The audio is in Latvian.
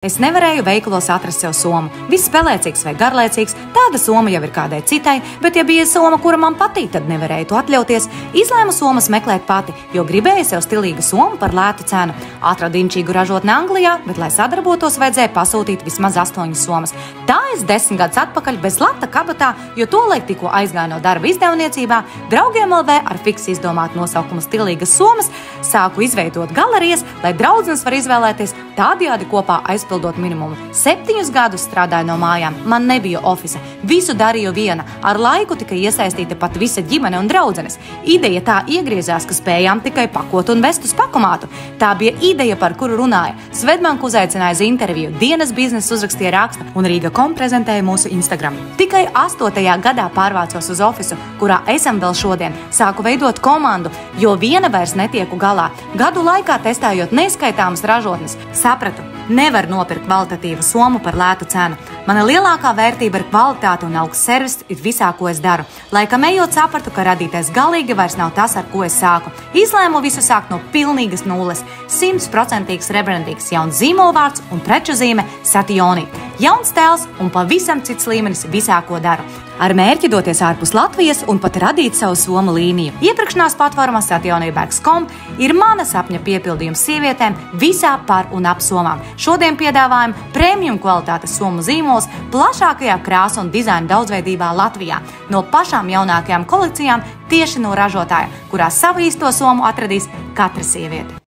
Es nevarēju veikalos atrast sev somu. Viss pelēcīgs vai garlaicīgs, tāda soma jau ir kādai citai, bet ja bija soma, kura man patīk, tad nevarēju to atļauties. Izlēmu somas meklēt pati, jo gribēju sev stilīgu somu par lētu cenu. Atradu inčīgu ražotni Anglijā, bet, lai sadarbotos, vajadzēja pasūtīt vismaz 8 somas. Tā es 10 gadus atpakaļ bez lata kabatā, jo tolaik tikko aizgāju no darba izdevniecībā, draugiem LV ar fiksi izdomātu nosaukumu stilīgas somas, sāku izveidot galerijas, lai draudzenes var izvēlēties, tādējādi kopā aizpildot minimumu. 7 gadus strādāju no mājām, man nebija ofisa, visu darīju viena, ar laiku tika iesaistīta pat visa ģimene un draudzenes. Ideja tā iegriezās, ka spējām tikai pakot un vest uz pakomātu. Tā bija ideja, par kuru runāja. Svedbanka uzaicināja uz interviju, Dienas biznesa uzrakstīja raksta un Rīga.com prezentēja mūsu Instagram. Tikai 8. gadā pārvācos uz ofisu, kurā esam vēl šodien. Sāku veidot komandu, jo viena vairs netieku galā. Gadu laikā testējot neskaitāmas ražotnes, sapratu, nevar nopirkt kvalitatīvu somu par lētu cenu. Mana lielākā vērtība ir kvalitāte un augsts servis ir visā, ko es daru. Laikam ejot sapratu, ka radītais galīgi vairs nav tas, ar ko es sāku. Izlēmu visu sākt no pilnīgas nulles. 100% rebrandīgs jauns zīmolvārds un preču zīme Sationī. Jauns tēls un pavisam cits līmenis visā, ko daru. Ar mērķi doties ārpus Latvijas un pat radīt savu somu līniju. Iepirkšanās platformā Sationī.com ir mana sapņa piepildījums sievietēm visā par un ap somām. Šodien piedāvājam premium kvalitātes somu zīmols plašākajā krāsu un dizaina daudzveidībā Latvijā. No pašām jaunākajām kolekcijām tieši no ražotāja, kurā savu īsto somu atradīs katra sieviete.